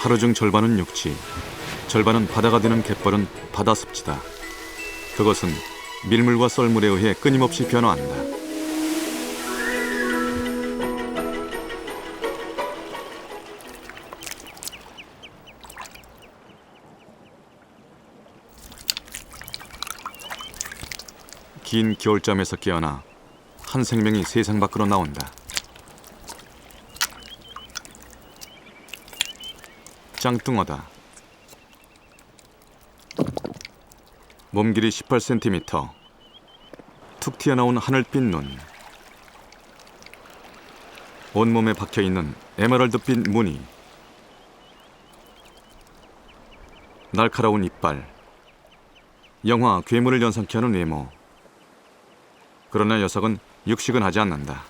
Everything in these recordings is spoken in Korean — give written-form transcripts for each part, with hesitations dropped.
하루 중 절반은 육지, 절반은 바다가 되는 갯벌은 바다 습지다. 그것은 밀물과 썰물에 의해 끊임없이 변화한다. 긴 겨울잠에서 깨어나 한 생명이 세상 밖으로 나온다. 짱뚱어다. 몸 길이 18cm, 툭 튀어나온 하늘빛 눈, 온몸에 박혀있는 에메랄드빛 무늬, 날카로운 이빨, 영화 괴물을 연상케 하는 외모. 그러나 녀석은 육식은 하지 않는다.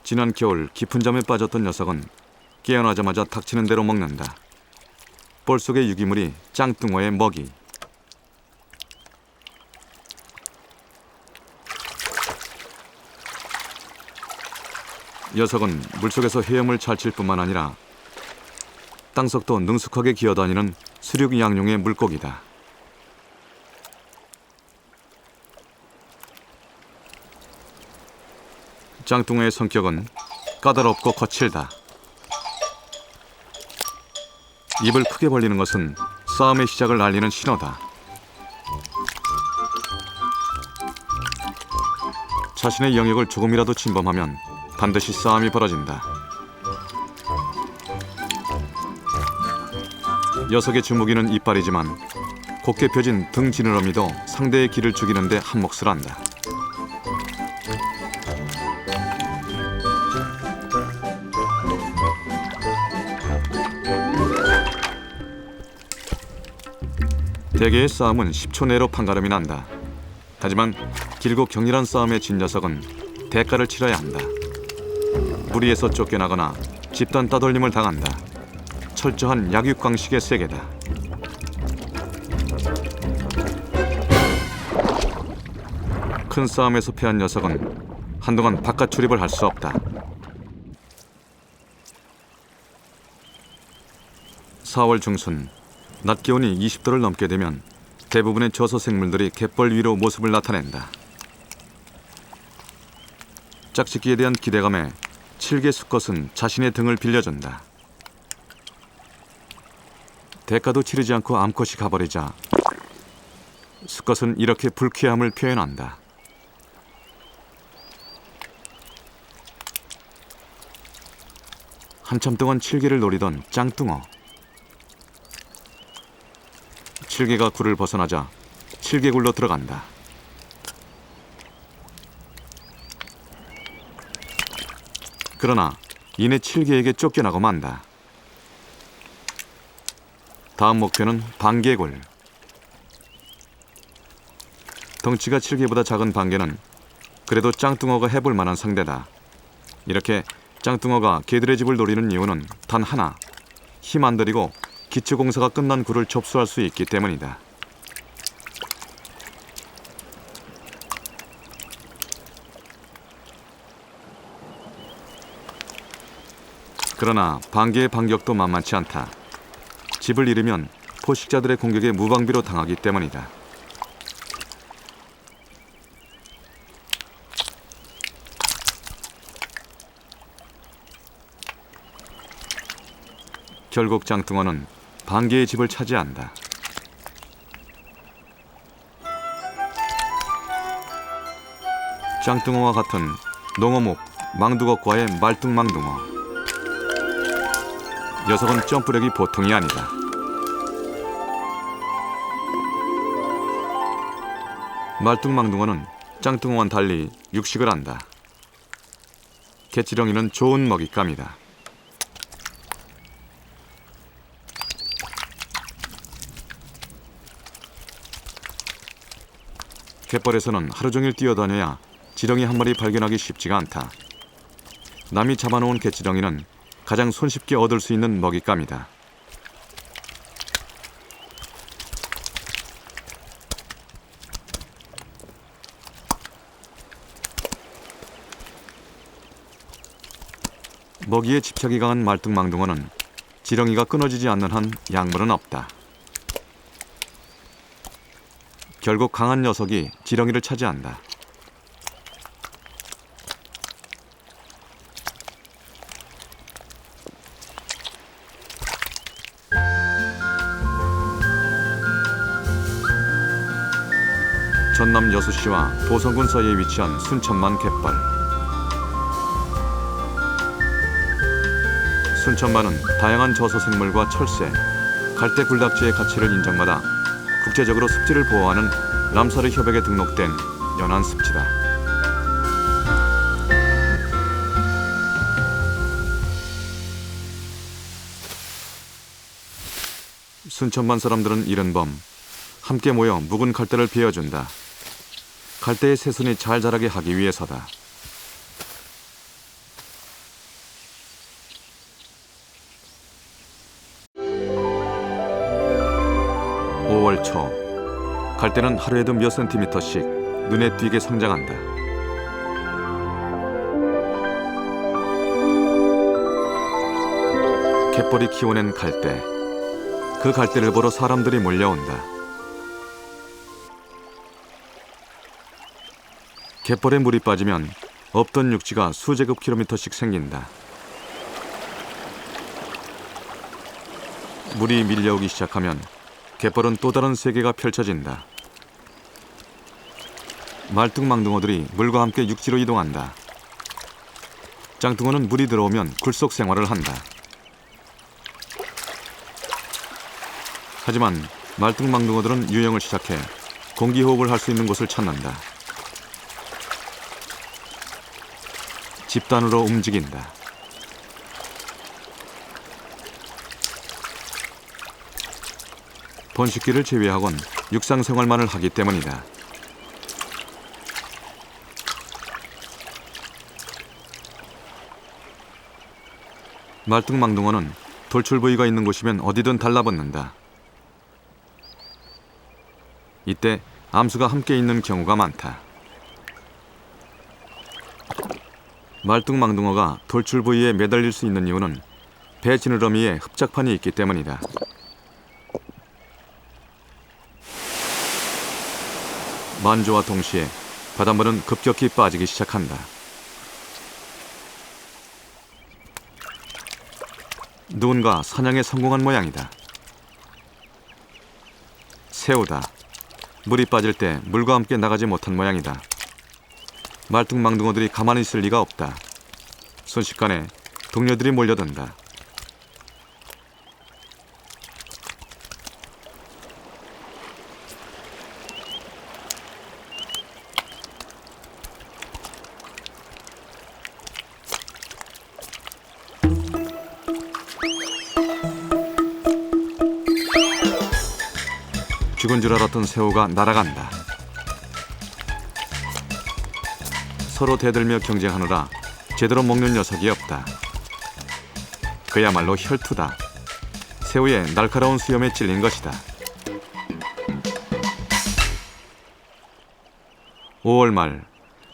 지난 겨울 깊은 잠에 빠졌던 녀석은 깨어나자마자 닥치는 대로 먹는다. 볼 속의 유기물이 짱뚱어의 먹이. 녀석은 물속에서 헤엄을 잘 칠 뿐만 아니라 땅속도 능숙하게 기어다니는 수륙 양용의 물고기다. 짱뚱어의 성격은 까다롭고 거칠다. 입을 크게 벌리는 것은 싸움의 시작을 알리는 신호다. 자신의 영역을 조금이라도 침범하면 반드시 싸움이 벌어진다. 녀석의 주무기는 이빨이지만 곱게 펴진 등 지느러미도 상대의 기를 죽이는데 한몫을 한다. 대개의 싸움은 10초 내로 판가름이 난다. 하지만 길고 격렬한 싸움에 진 녀석은 대가를 치러야 한다. 무리에서 쫓겨나거나 집단 따돌림을 당한다. 철저한 약육강식의 세계다. 큰 싸움에서 패한 녀석은 한동안 바깥 출입을 할 수 없다. 4월 중순, 낮 기온이 20도를 넘게 되면 대부분의 저소 생물들이 갯벌 위로 모습을 나타낸다. 짝짓기에 대한 기대감에 칠개 수컷은 자신의 등을 빌려준다. 대가도 치르지 않고 암컷이 가버리자 수컷은 이렇게 불쾌함을 표현한다. 한참 동안 칠개를 노리던 짱뚱어. 칠개가 굴을 벗어나자 칠개굴로 들어간다. 그러나 이내 칠개에게 쫓겨나고 만다. 다음 목표는 반개굴. 덩치가 칠개보다 작은 반개는 그래도 짱뚱어가 해볼 만한 상대다. 이렇게 짱뚱어가 개들의 집을 노리는 이유는 단 하나, 힘 안 들이고 기초공사가 끝난 굴을 접수할 수 있기 때문이다. 그러나 반개의 반격도 만만치 않다. 집을 잃으면 포식자들의 공격에 무방비로 당하기 때문이다. 결국 짱뚱어는 반개의 집을 차지한다. 짱뚱어와 같은 농어목, 망두걱과의 말뚝망둥어. 녀석은 점프력이 보통이 아니다. 말뚝망둥어는 짱뚱어와는 달리 육식을 한다. 개치렁이는 좋은 먹잇감이다. 갯벌에서는 하루 종일 뛰어다녀야 지렁이 한 마리 발견하기 쉽지가 않다. 남이 잡아놓은 개지렁이는 가장 손쉽게 얻을 수 있는 먹잇감이다. 먹이에 집착이 강한 말뚝망둥어는 지렁이가 끊어지지 않는 한 약물은 없다. 결국 강한 녀석이 지렁이를 차지한다. 전남 여수시와 보성군 사이에 위치한 순천만 갯벌. 순천만은 다양한 저소생물과 철새, 갈대 굴락지의 가치를 인정받아 국제적으로 습지를 보호하는 람사르 협약에 등록된 연안 습지다. 순천만 사람들은 이른 밤 함께 모여 묵은 갈대를 베어준다. 갈대의 새순이 잘 자라게 하기 위해서다. (5월) 초 갈대는 하루에도 몇 센티미터씩 눈에 띄게 성장한다. 갯벌이 키워낸 갈대. 그 갈대를 보러 사람들이 몰려온다. 갯벌에 물이 빠지면 없던 육지가 수제곱 킬로미터씩 생긴다. 물이 밀려오기 시작하면 갯벌은 또 다른 세계가 펼쳐진다. 말뚝망둥어들이 물과 함께 육지로 이동한다. 짱뚱어는 물이 들어오면 굴속 생활을 한다. 하지만 말뚝망둥어들은 유영을 시작해 공기호흡을 할 수 있는 곳을 찾는다. 집단으로 움직인다. 번식기를 제외하곤 육상 생활만을 하기 때문이다. 말뚝망둥어는 돌출 부위가 있는 곳이면 어디든 달라붙는다. 이때 암수가 함께 있는 경우가 많다. 말뚝망둥어가 돌출 부위에 매달릴 수 있는 이유는 배 지느러미에 흡착판이 있기 때문이다. 만조와 동시에 바닷물은 급격히 빠지기 시작한다. 누군가 사냥에 성공한 모양이다. 새우다. 물이 빠질 때 물과 함께 나가지 못한 모양이다. 말뚝망둥어들이 가만히 있을 리가 없다. 순식간에 동료들이 몰려든다. 죽은 줄 알았던 새우가 날아간다. 서로 대들며 경쟁하느라 제대로 먹는 녀석이 없다. 그야말로 혈투다. 새우의 날카로운 수염에 찔린 것이다. 5월 말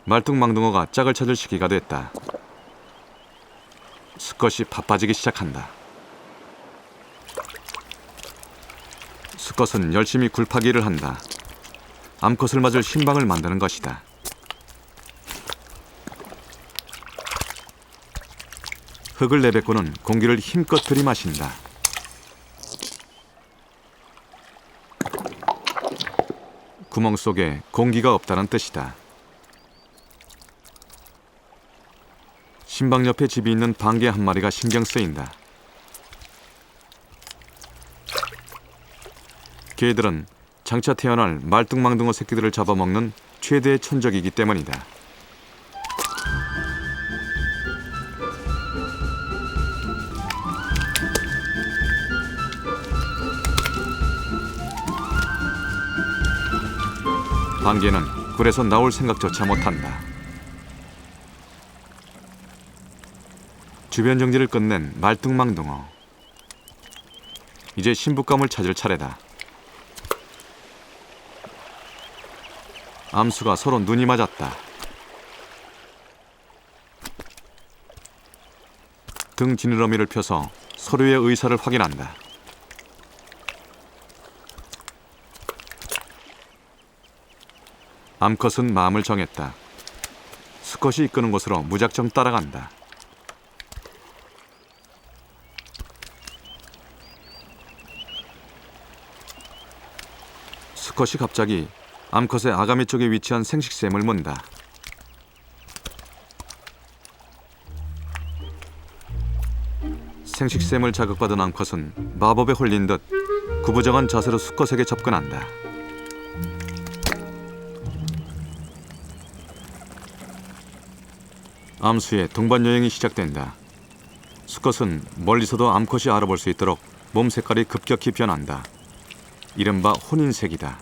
말뚝망둥어가 짝을 찾을 시기가 됐다. 수컷이 바빠지기 시작한다. 수컷은 열심히 굴파기를 한다. 암컷을 맞을 신방을 만드는 것이다. 흙을 내뱉고는 공기를 힘껏 들이마신다. 구멍 속에 공기가 없다는 뜻이다. 신방 옆에 집이 있는 방개 한 마리가 신경 쓰인다. 개들은 장차 태어날 말뚝망둥어 새끼들을 잡아먹는 최대의 천적이기 때문이다. 방개는 굴에서 나올 생각조차 못한다. 주변 정지를 끝낸 말뚝망둥어. 이제 신부감을 찾을 차례다. 암수가 서로 눈이 맞았다. 등 지느러미를 펴서 서로의 의사를 확인한다. 암컷은 마음을 정했다. 수컷이 이끄는 곳으로 무작정 따라간다. 수컷이 갑자기 암컷의 아가미 쪽에 위치한 생식샘을 문다. 생식샘을 자극받은 암컷은 마법에 홀린 듯 구부정한 자세로 수컷에게 접근한다. 암수의 동반 여행이 시작된다. 수컷은 멀리서도 암컷이 알아볼 수 있도록 몸 색깔이 급격히 변한다. 이른바 혼인색이다.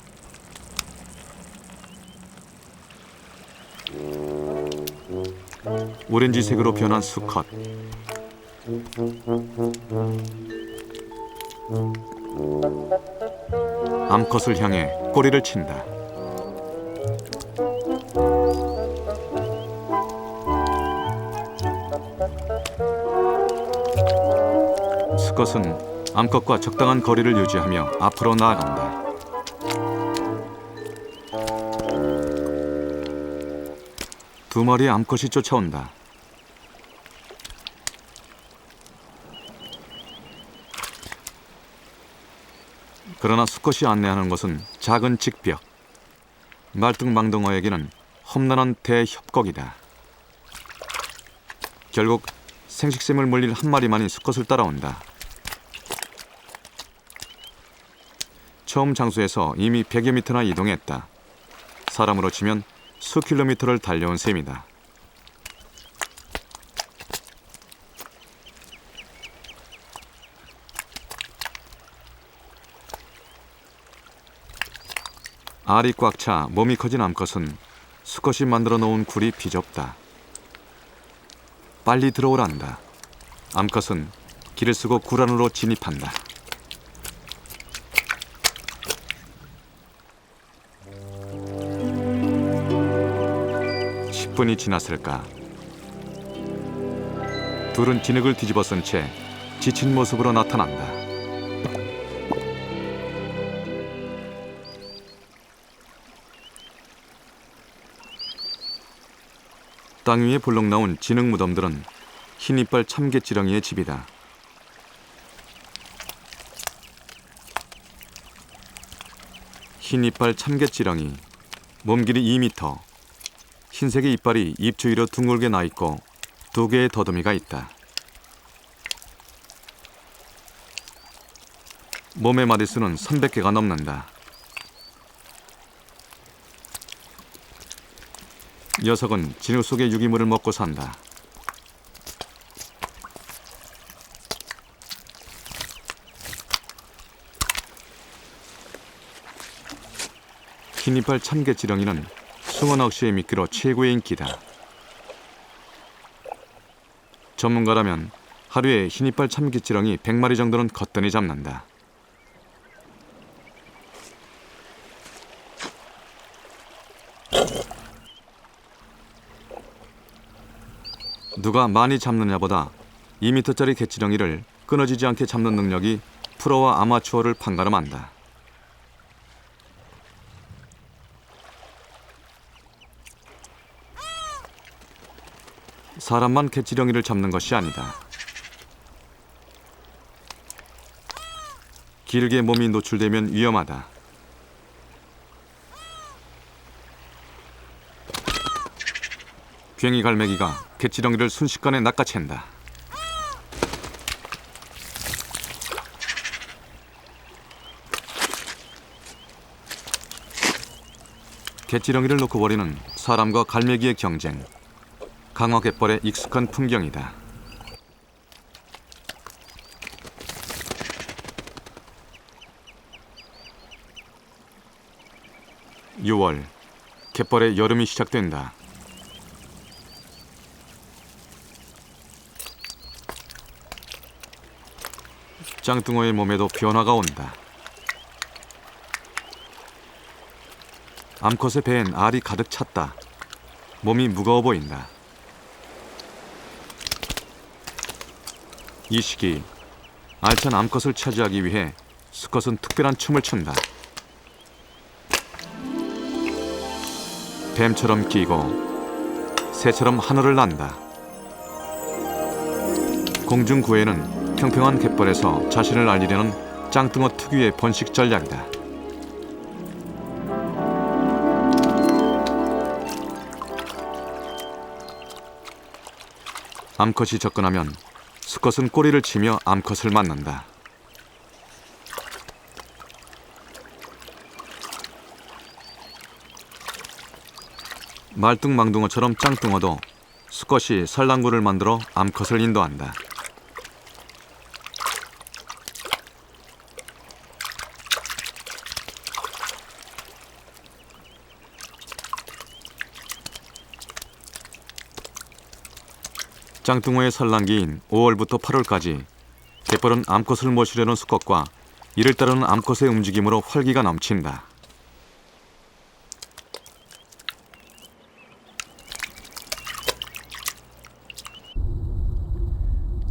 오렌지색으로 변한 수컷. 암컷을 향해 꼬리를 친다. 수컷은 암컷과 적당한 거리를 유지하며 앞으로 나아간다. 두 마리의 암컷이 쫓아온다. 그러나 수컷이 안내하는 것은 작은 직벽. 말뚝망둥어에게는 험난한 대협곡이다. 결국 생식샘을 물릴 한 마리만이 수컷을 따라온다. 처음 장소에서 이미 100여 미터나 이동했다. 사람으로 치면 수 킬로미터를 달려온 셈이다. 알이 꽉 차 몸이 커진 암컷은 수컷이 만들어 놓은 굴이 비좁다. 빨리 들어오란다. 암컷은 길을 쓰고 굴 안으로 진입한다. 분이 지났을까. 둘은 진흙을 뒤집어 쓴 채 지친 모습으로 나타난다. 땅 위에 볼록 나온 진흙 무덤들은 흰 이빨 참개지렁이의 집이다. 흰 이빨 참개지렁이, 몸 길이 2m, 흰색의 이빨이 입 주위로 둥글게 나 있고 2개의 더듬이가 있다. 몸의 마디수는 300개가 넘는다. 녀석은 진흙 속의 유기물을 먹고 산다. 흰이빨 참개지렁이는 숭어 낚시의 미끼로 최고의 인기다. 전문가라면 하루에 흰이빨 참개지렁이 100마리 정도는 거뜬히 잡는다. 누가 많이 잡느냐보다 2m짜리 개지렁이를 끊어지지 않게 잡는 능력이 프로와 아마추어를 판가름한다. 사람만 개지렁이를 잡는 것이 아니다. 길게 몸이 노출되면 위험하다. 괭이 갈매기가 개지렁이를 순식간에 낚아챈다. 개지렁이를 놓고 버리는 사람과 갈매기의 경쟁. 강화 갯벌의 익숙한 풍경이다. (6월) 갯벌의 여름이 시작된다. 짱뚱어의 몸에도 변화가 온다. 암컷의 배엔 알이 가득 찼다. 몸이 무거워 보인다. 이 시기 알찬 암컷을 차지하기 위해 수컷은 특별한 춤을 춘다. 뱀처럼 끼고 새처럼 하늘을 난다. 공중구애는 평평한 갯벌에서 자신을 알리려는 짱뚱어 특유의 번식 전략이다. 암컷이 접근하면 수컷은 꼬리를 치며 암컷을 맞는다. 말뚝망둥어처럼 짱뚱어도 수컷이 설랑구를 만들어 암컷을 인도한다. 짱뚱어의 산란기인 5월부터 8월까지 갯벌은 암컷을 모시려는 수컷과 이를 따르는 암컷의 움직임으로 활기가 넘친다.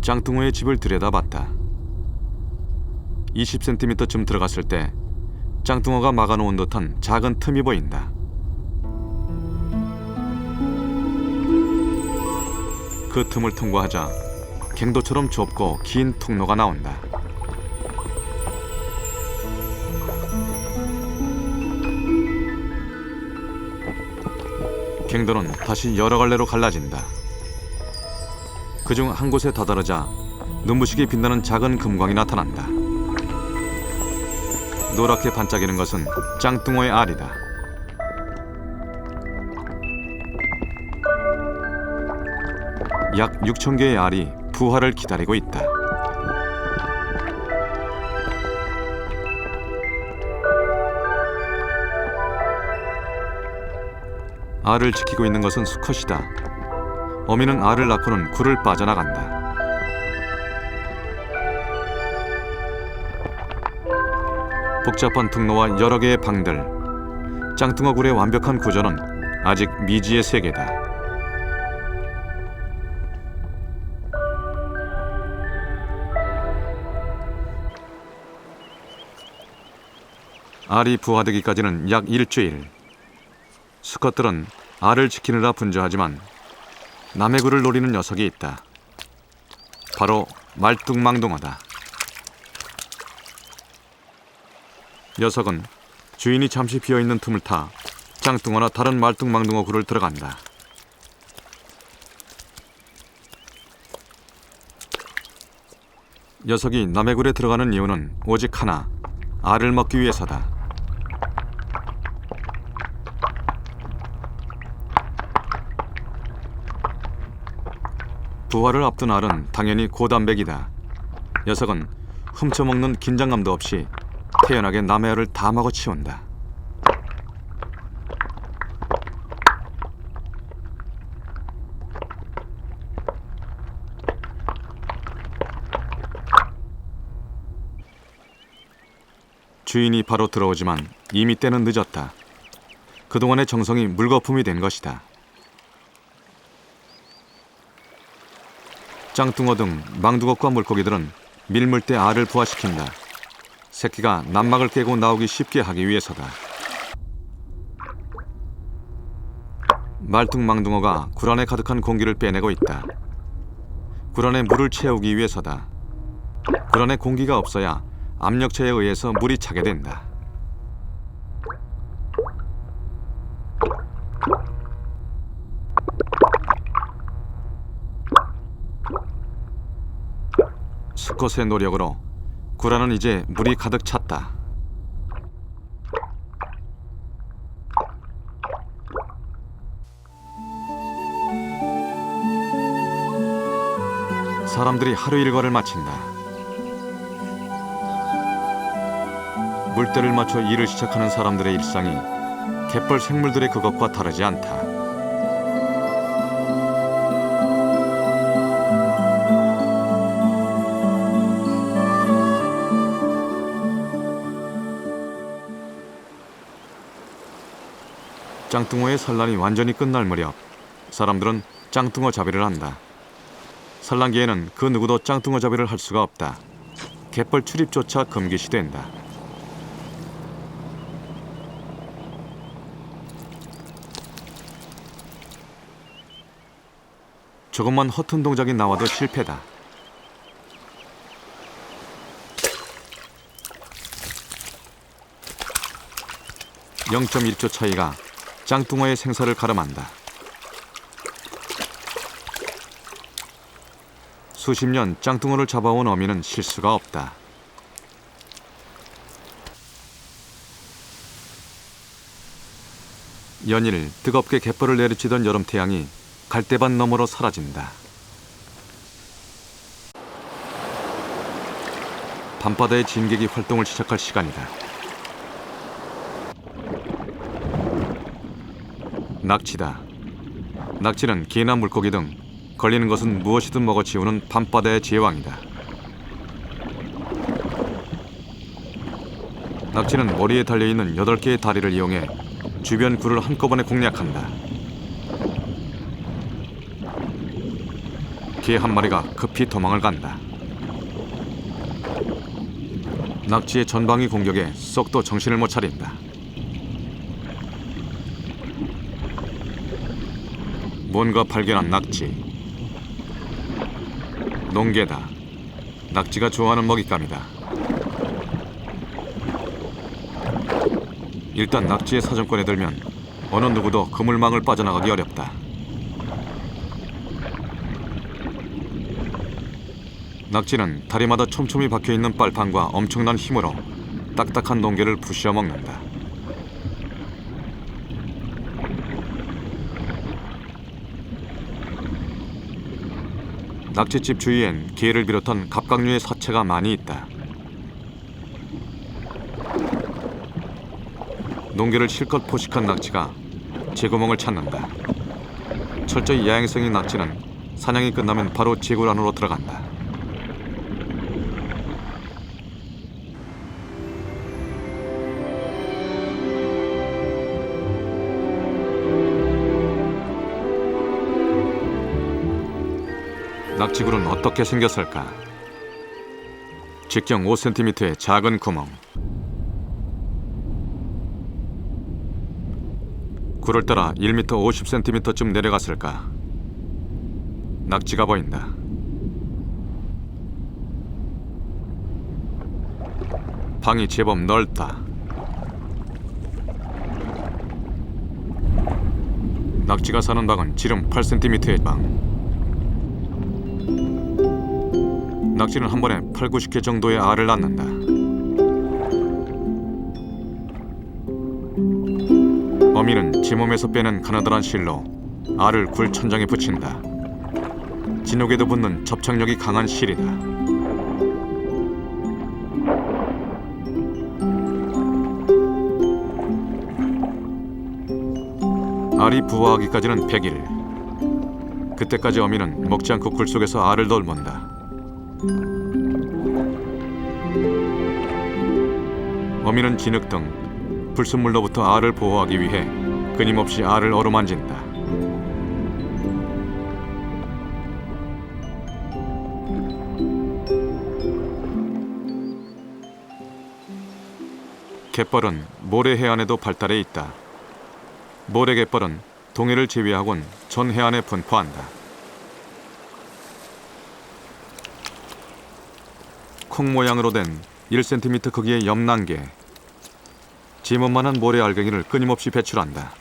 짱뚱어의 집을 들여다봤다. 20cm쯤 들어갔을 때 짱뚱어가 막아놓은 듯한 작은 틈이 보인다. 그 틈을 통과하자 갱도처럼 좁고 긴 통로가 나온다. 갱도는 다시 여러 갈래로 갈라진다. 그중 한 곳에 다다르자 눈부시게 빛나는 작은 금광이 나타난다. 노랗게 반짝이는 것은 짱뚱어의 알이다. 약 6,000개의 알이 부화를 기다리고 있다. 알을 지키고 있는 것은 수컷이다. 어미는 알을 낳고는 굴을 빠져나간다. 복잡한 통로와 여러 개의 방들, 짱뚱어 굴의 완벽한 구조는 아직 미지의 세계다. 알이 부화되기까지는 약 일주일. 수컷들은 알을 지키느라 분주하지만 남의 굴을 노리는 녀석이 있다. 바로 말뚝망둥어다. 녀석은 주인이 잠시 비어있는 틈을 타 짱뚱어나 다른 말뚝망둥어 굴을 들어간다. 녀석이 남의 굴에 들어가는 이유는 오직 하나, 알을 먹기 위해서다. 부화를 앞둔 알은 당연히 고단백이다. 녀석은 훔쳐먹는 긴장감도 없이 태연하게 남의 알을 다 먹어치운다. 주인이 바로 들어오지만 이미 때는 늦었다. 그동안의 정성이 물거품이 된 것이다. 짱뚱어 등 망두걱과 물고기들은 밀물 때 알을 부화시킨다. 새끼가 난막을 깨고 나오기 쉽게 하기 위해서다. 말뚝망둥어가 굴 안에 가득한 공기를 빼내고 있다. 굴 안에 물을 채우기 위해서다. 굴 안에 공기가 없어야 압력체에 의해서 물이 차게 된다. 수컷의 노력으로 굴 안은 이제 물이 가득 찼다. 사람들이 하루 일과를 마친다. 물때를 맞춰 일을 시작하는 사람들의 일상이 갯벌 생물들의 그것과 다르지 않다. 짱뚱어의 산란이 완전히 끝날 무렵 사람들은 짱뚱어 잡이를 한다. 산란기에는 그 누구도 짱뚱어 잡이를 할 수가 없다. 갯벌 출입조차 금기시된다. 조금만 허튼 동작이 나와도 실패다. (0.1초) 차이가 짱뚱어의 생사를 가름한다. 수십 년 짱뚱어를 잡아온 어미는 실수가 없다. 연일 뜨겁게 갯벌을 내리치던 여름 태양이 갈대밭 너머로 사라진다. 밤바다의 진객이 활동을 시작할 시간이다. 낙지다. 낙지는 개나 물고기 등 걸리는 것은 무엇이든 먹어치우는 밤바다의 제왕이다. 낙지는 머리에 달려있는 8개의 다리를 이용해 주변 굴을 한꺼번에 공략한다. 개 한 마리가 급히 도망을 간다. 낙지의 전방위 공격에 쏙도 정신을 못 차린다. 뭔가 발견한 낙지. 농개다. 낙지가 좋아하는 먹잇감이다. 일단 낙지의 사정권에 들면 어느 누구도 그물망을 빠져나가기 어렵다. 낙지는 다리마다 촘촘히 박혀있는 빨판과 엄청난 힘으로 딱딱한 농개를 부셔 먹는다. 낙지집 주위엔 개를 비롯한 갑각류의 사체가 많이 있다. 농개를 실컷 포식한 낙지가 제구멍을 찾는다. 철저히 야행성인 낙지는 사냥이 끝나면 바로 제굴 안으로 들어간다. 낙지굴은 어떻게 생겼을까? 직경 5cm의 작은 구멍. 굴을 따라 1m 50cm쯤 내려갔을까? 낙지가 보인다. 방이 제법 넓다. 낙지가 사는 방은 지름 8cm의 방. 낙지는 한 번에 8, 90개 정도의 알을 낳는다. 어미는 지 몸에서 빼는 가느다란 실로 알을 굴 천장에 붙인다. 진흙에도 붙는 접착력이 강한 실이다. 알이 부화하기까지는 100일. 그때까지 어미는 먹지 않고 굴 속에서 알을 돌본다. 어미는 진흙 등 불순물로부터 알을 보호하기 위해 끊임없이 알을 어루만진다. 갯벌은 모래 해안에도 발달해 있다. 모래 갯벌은 동해를 제외하곤 전 해안에 분포한다. 콩 모양으로 된 1cm 크기의 염난개. 지문만한 모래 알갱이를 끊임없이 배출한다.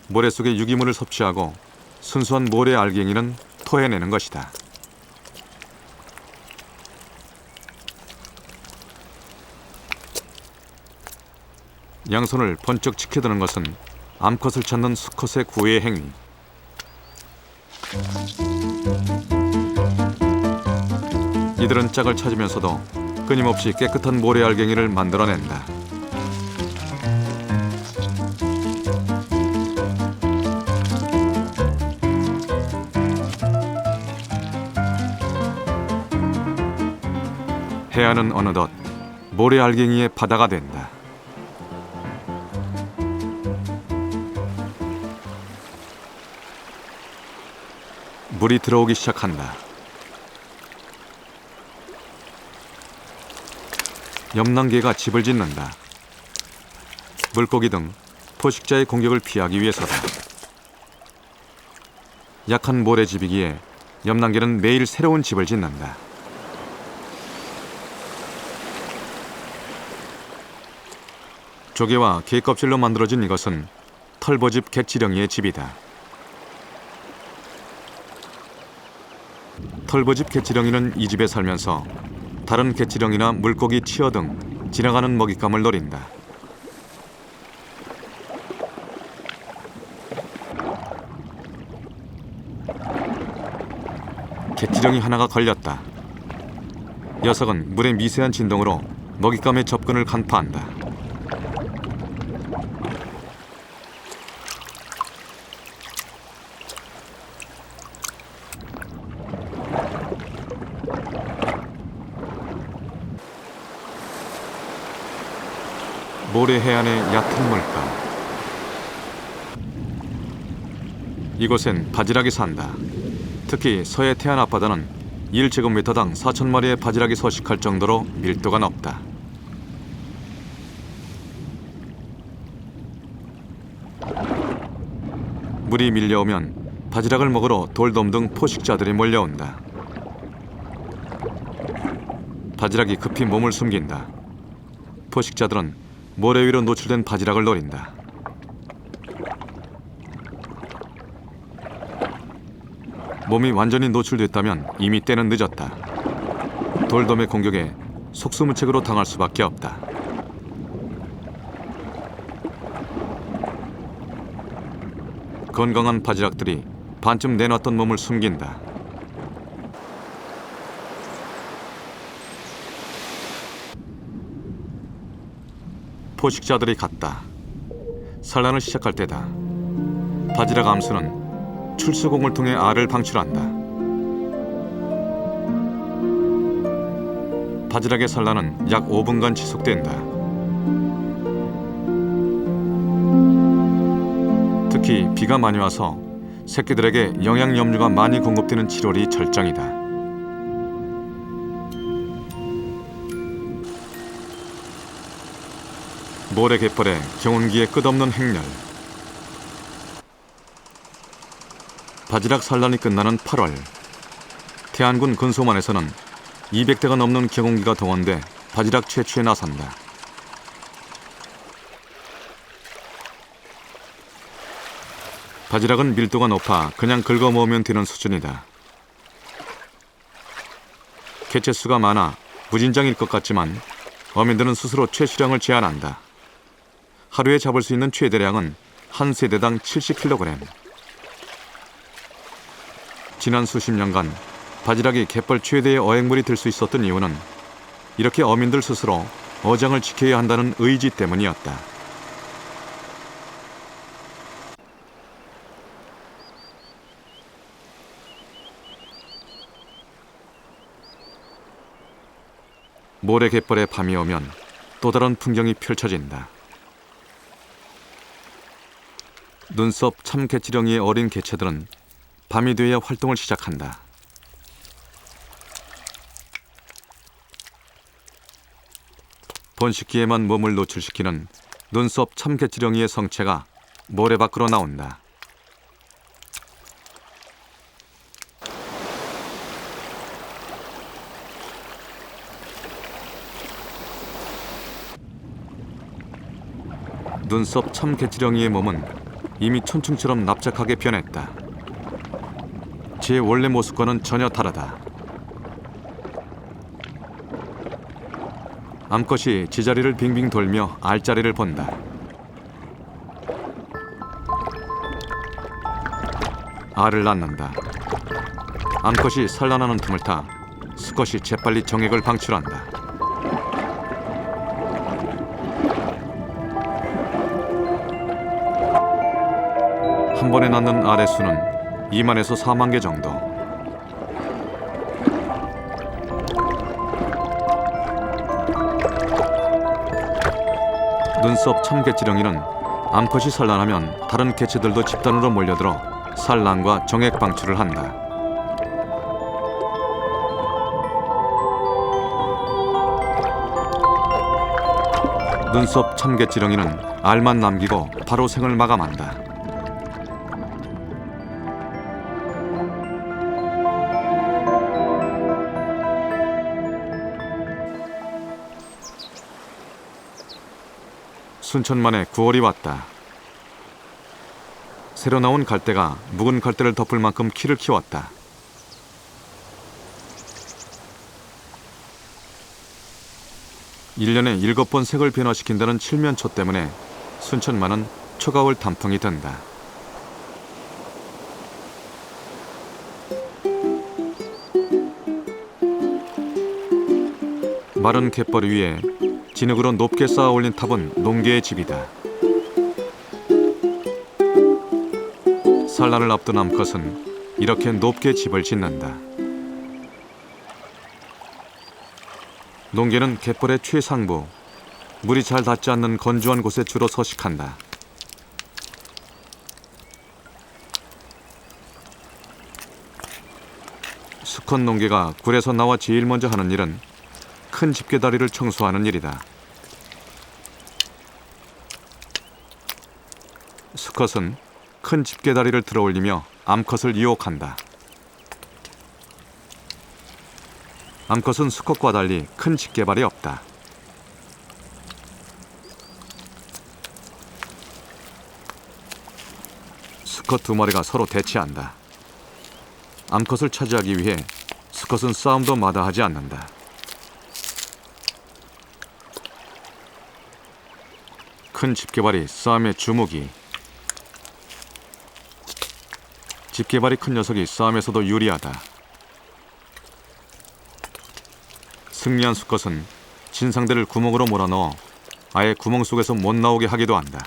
모래 속의 유기물을 섭취하고 순수한 모래 알갱이는 토해내는 것이다. 양손을 번쩍 치켜드는 것은 암컷을 찾는 수컷의 구애 행위. 이들은 짝을 찾으면서도 끊임없이 깨끗한 모래 알갱이를 만들어낸다. 해안은 어느덧 모래 알갱이의 바다가 된다. 물이 들어오기 시작한다. 염난개가 집을 짓는다. 물고기 등 포식자의 공격을 피하기 위해서다. 약한 모래집이기에 염난개는 매일 새로운 집을 짓는다. 조개와 게 껍질로 만들어진 이것은 털보집 개치령이의 집이다. 털보집 개치령이는 이 집에 살면서 다른 개치령이나 물고기, 티어 등 지나가는 먹잇감을 노린다. 개치령이 하나가 걸렸다. 녀석은 물의 미세한 진동으로 먹잇감의 접근을 간파한다. 모래 해안의 얕은 물가. 이곳엔 바지락이 산다. 특히 서해 태안 앞바다는 1제곱미터당 4,000마리의 바지락이 서식할 정도로 밀도가 높다. 물이 밀려오면 바지락을 먹으러 돌돔 등 포식자들이 몰려온다. 바지락이 급히 몸을 숨긴다. 포식자들은 모래 위로 노출된 바지락을 노린다. 몸이 완전히 노출됐다면 이미 때는 늦었다. 돌돔의 공격에 속수무책으로 당할 수밖에 없다. 건강한 바지락들이 반쯤 내놨던 몸을 숨긴다. 포식자들이 갔다. 산란을 시작할 때다. 바지락 암수는 출수공을 통해 알을 방출한다. 바지락의 산란은 약 5분간 지속된다. 특히 비가 많이 와서 새끼들에게 영양염류가 많이 공급되는 7월이 절정이다. 모래갯벌에 경운기의 끝없는 행렬. 바지락 산란이 끝나는 8월, 태안군 근소만에서는 200대가 넘는 경운기가 동원돼 바지락 채취에 나선다. 바지락은 밀도가 높아 그냥 긁어 모으면 되는 수준이다. 개체수가 많아 무진장일 것 같지만 어민들은 스스로 최수량을 제한한다. 하루에 잡을 수 있는 최대량은 한 세대당 70kg. 지난 수십 년간 바지락이 갯벌 최대의 어획물이 될 수 있었던 이유는 이렇게 어민들 스스로 어장을 지켜야 한다는 의지 때문이었다. 모래갯벌에 밤이 오면 또 다른 풍경이 펼쳐진다. 눈썹 참개치령이의 어린 개체들은 밤이 되어야 활동을 시작한다. 번식기에만 몸을 노출시키는 눈썹 참개치령이의 성체가 모래 밖으로 나온다. 눈썹 참개치령이의 몸은 이미 촌충처럼 납작하게 변했다. 제 원래 모습과는 전혀 다르다. 암컷이 제자리를 빙빙 돌며 알자리를 본다. 알을 낳는다. 암컷이 산란하는 틈을 타 수컷이 재빨리 정액을 방출한다. 한 번에 낳는 알의 수는 2만에서 4만 개 정도. 눈썹 참개치령이는 암컷이 산란하면 다른 개체들도 집단으로 몰려들어 산란과 정액 방출을 한다. 눈썹 참개지렁이는 알만 남기고 바로 생을 마감한다. 순천만에 9월이 왔다. 새로 나온 갈대가 묵은 갈대를 덮을 만큼 키를 키웠다. (1년에 7번) 색을 변화시킨다는 칠면초 때문에 순천만은 초가을 단풍이 든다. 마른 갯벌 위에 진흙으로 높게 쌓아 올린 탑은 농계의 집이다. 산란을 앞둔 암컷은 이렇게 높게 집을 짓는다. 농계는 갯벌의 최상부, 물이 잘 닿지 않는 건조한 곳에 주로 서식한다. 수컷 농계가 굴에서 나와 제일 먼저 하는 일은 큰 집게다리를 청소하는 일이다. 수컷은 큰 집게다리를 들어올리며 암컷을 유혹한다. 암컷은 수컷과 달리 큰 집게발이 없다. 수컷 두 마리가 서로 대치한다. 암컷을 차지하기 위해 수컷은 싸움도 마다하지 않는다. 큰 집게발이 싸움의 주무기. 집게발이 큰 녀석이 싸움에서도 유리하다. 승리한 수컷은 진상대를 구멍으로 몰아넣어 아예 구멍 속에서 못 나오게 하기도 한다.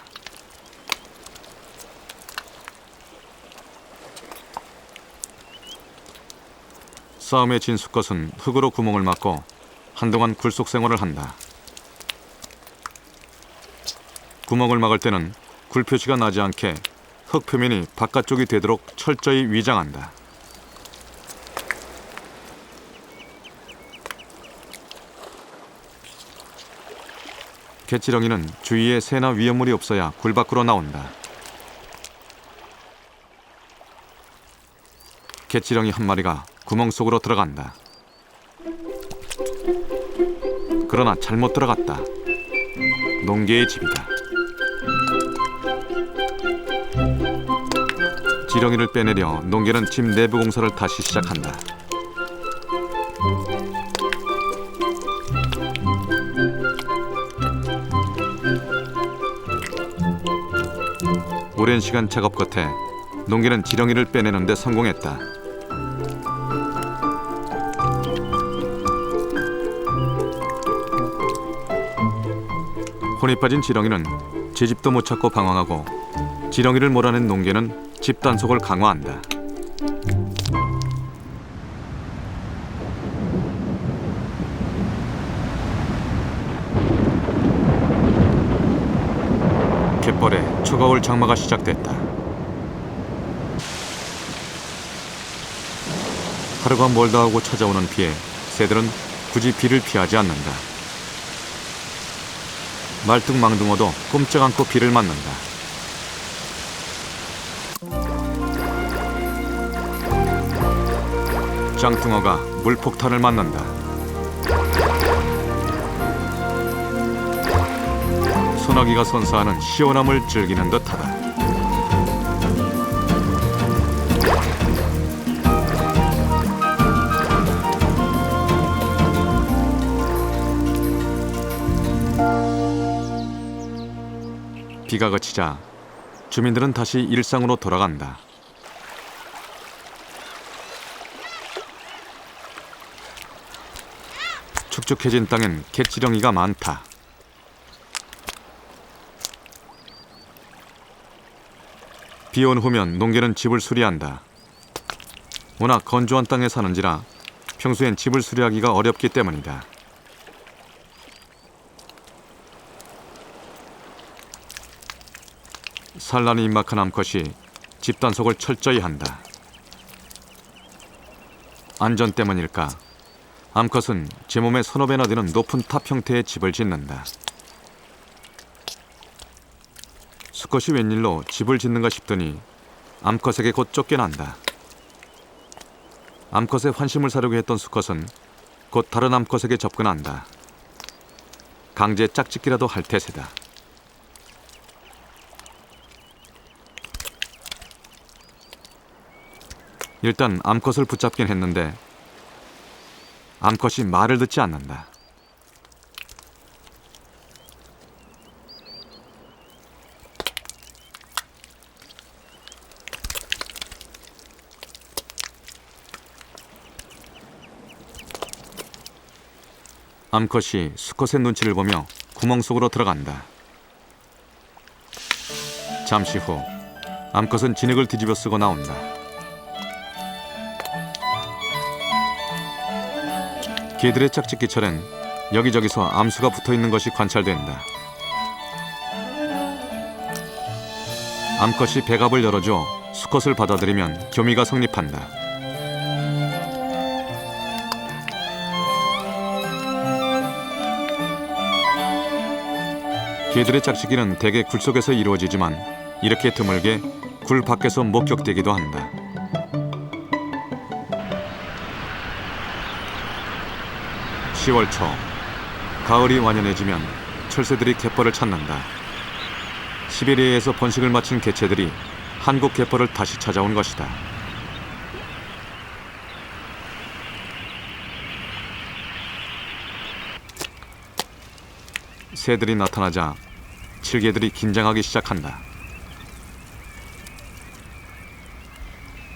싸움에 진 수컷은 흙으로 구멍을 막고 한동안 굴속 생활을 한다. 구멍을 막을 때는 굴 표시가 나지 않게 흙 표면이 바깥쪽이 되도록 철저히 위장한다. 갯지렁이는 주위에 새나 위험물이 없어야 굴 밖으로 나온다. 갯지렁이 한 마리가 구멍 속으로 들어간다. 그러나 잘못 들어갔다. 농계의 집이다. 지렁이를 빼내려 농계는 집 내부 공사를 다시 시작한다. 오랜 시간 작업 끝에 농계는 지렁이를 빼내는 데 성공했다. 혼이 빠진 지렁이는 제집도 못 찾고 방황하고 지렁이를 몰아낸 농계는 집 단속을 강화한다. 갯벌에 초가을 장마가 시작됐다. 하루가 멀다 하고 찾아오는 비에 새들은 굳이 비를 피하지 않는다. 말뚝망둥어도 꼼짝 않고 비를 맞는다. 짱뚱어가 물폭탄을 맞는다. 소나기가 선사하는 시원함을 즐기는 듯하다. 비가 그치자 주민들은 다시 일상으로 돌아간다. 축축해진 땅엔 갯지렁이가 많다. 비 온 후면 농계는 집을 수리한다. 워낙 건조한 땅에 사는지라 평소엔 집을 수리하기가 어렵기 때문이다. 산란이 임박한 암컷이 집 단속을 철저히 한다. 안전 때문일까? 암컷은 제 몸에 서너 배나 되는 높은 탑 형태의 집을 짓는다. 암컷이 웬일로 집을 짓는가 싶더니 암컷에게 곧 쫓겨난다. 암컷의 환심을 사려고 했던 수컷은 곧 다른 암컷에게 접근한다. 강제 짝짓기라도 할 태세다. 일단 암컷을 붙잡긴 했는데 암컷이 말을 듣지 않는다. 암컷이 수컷의 눈치를 보며 구멍 속으로 들어간다. 잠시 후 암컷은 진흙을 뒤집어 쓰고 나온다. 개들의 짝짓기철엔 여기저기서 암수가 붙어있는 것이 관찰된다. 암컷이 배갑을 열어줘 수컷을 받아들이면 교미가 성립한다. 개들의 짝짓기는 대개 굴 속에서 이루어지지만 이렇게 드물게 굴 밖에서 목격되기도 한다. (10월) 초 가을이 완연해지면 철새들이 갯벌을 찾는다. 시베리아에서 번식을 마친 개체들이 한국 갯벌을 다시 찾아온 것이다. 새들이 나타나자 칠개들이 긴장하기 시작한다.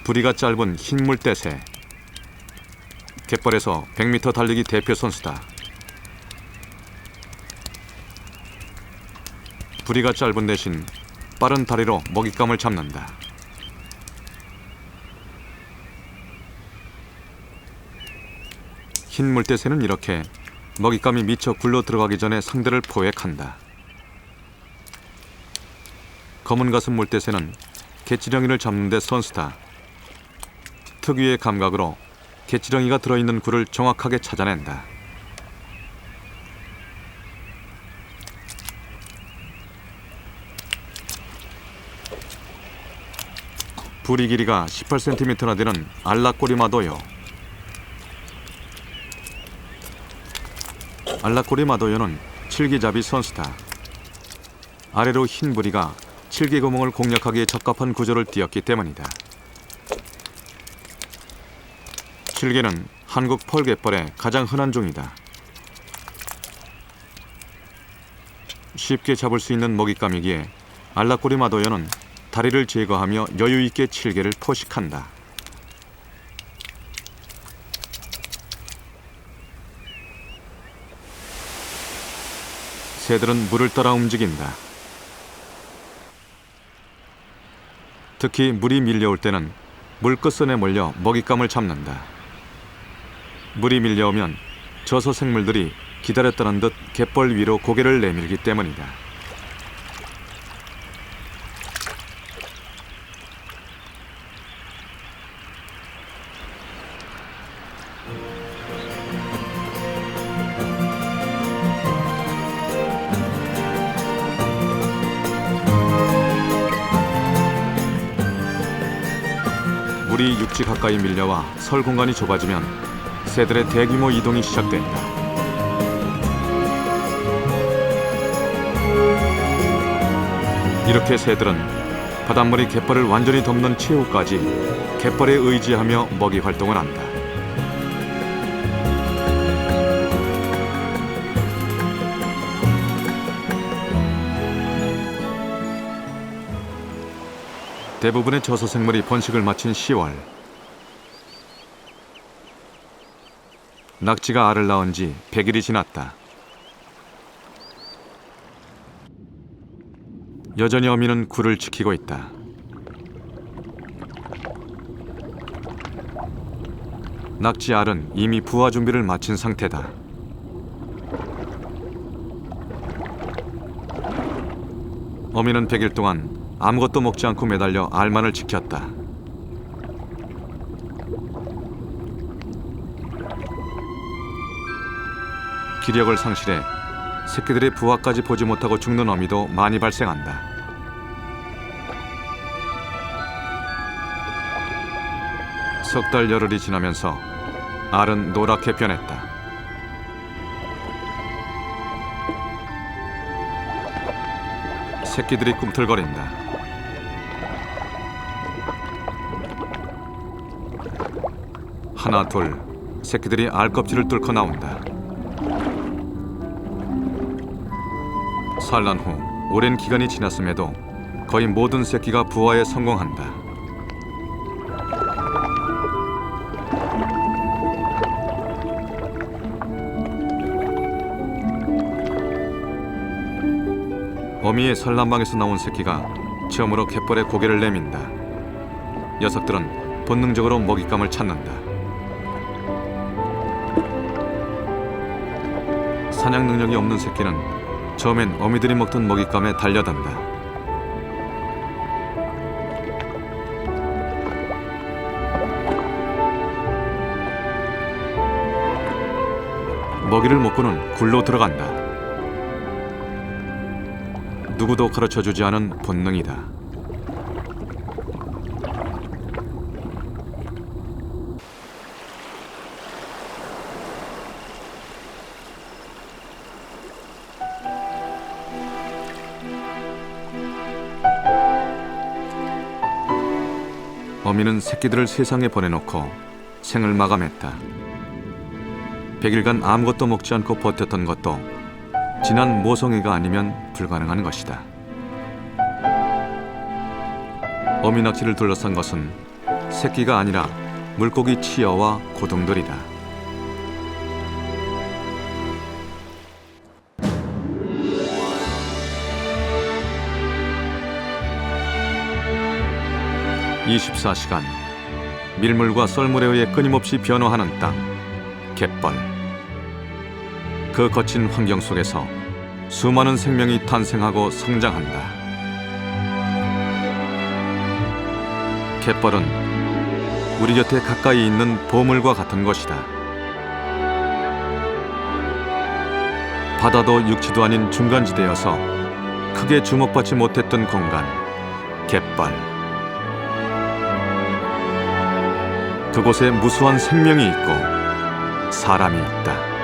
부리가 짧은 흰 물대새. 갯벌에서 100m 달리기 대표 선수다. 부리가 짧은 대신 빠른 다리로 먹잇감을 잡는다. 흰 물대새는 이렇게 먹잇감이 미처 굴러 들어가기 전에 상대를 포획한다. 검은 가슴 물대새는 개치렁이를 잡는 데 선수다. 특유의 감각으로 개치렁이가 들어있는 굴을 정확하게 찾아낸다. 부리 길이가 18cm나 되는 알라꼬리마도요. 알라꼬리마도요는 칠기잡이 선수다. 아래로 흰 부리가 칠기 구멍을 공략하기에 적합한 구조를 띄었기 때문이다. 칠개는 한국 펄갯벌의 가장 흔한 종이다. 쉽게 잡을 수 있는 먹잇감이기에 알라꼬리마도요는 다리를 제거하며 여유있게 칠개를 포식한다. 새들은 물을 따라 움직인다. 특히 물이 밀려올 때는 물 끝선에 몰려 먹잇감을 잡는다. 물이 밀려오면 저소 생물들이 기다렸다는 듯 갯벌 위로 고개를 내밀기 때문이다. 물이 육지 가까이 밀려와 설 공간이 좁아지면 새들의 대규모 이동이 시작된다. 이렇게 새들은 바닷물이 갯벌을 완전히 덮는 최후까지 갯벌에 의지하며 먹이 활동을 한다. 대부분의 저소생물이 번식을 마친 10월. 낙지가 알을 낳은 지 100일이 지났다. 여전히 어미는 굴을 지키고 있다. 낙지 알은 이미 부화 준비를 마친 상태다. 어미는 100일 동안 아무것도 먹지 않고 매달려 알만을 지켰다. 기력을 상실해 새끼들의 부화까지 보지 못하고 죽는 어미도 많이 발생한다. 석 달 열흘이 지나면서 알은 노랗게 변했다. 새끼들이 꿈틀거린다. 하나 둘 새끼들이 알 껍질을 뚫고 나온다. 산란 후 오랜 기간이 지났음에도 거의 모든 새끼가 부화에 성공한다. 어미의 산란방에서 나온 새끼가 처음으로 갯벌에 고개를 내민다. 녀석들은 본능적으로 먹잇감을 찾는다. 사냥 능력이 없는 새끼는 처음엔 어미들이 먹던 먹잇감에 달려든다. 먹이를 먹고는 굴로 들어간다. 누구도 가르쳐주지 않은 본능이다. 어미는 새끼들을 세상에 보내놓고 생을 마감했다. 100일간 아무것도 먹지 않고 버텼던 것도 진한 모성애가 아니면 불가능한 것이다. 어미 낚시를 둘러싼 것은 새끼가 아니라 물고기 치어와 고등들이다. (24시간) 밀물과 썰물에 의해 끊임없이 변화하는 땅, 갯벌. 그 거친 환경 속에서 수많은 생명이 탄생하고 성장한다. 갯벌은 우리 곁에 가까이 있는 보물과 같은 것이다. 바다도 육지도 아닌 중간지대여서 크게 주목받지 못했던 공간, 갯벌. 그곳에 무수한 생명이 있고 사람이 있다.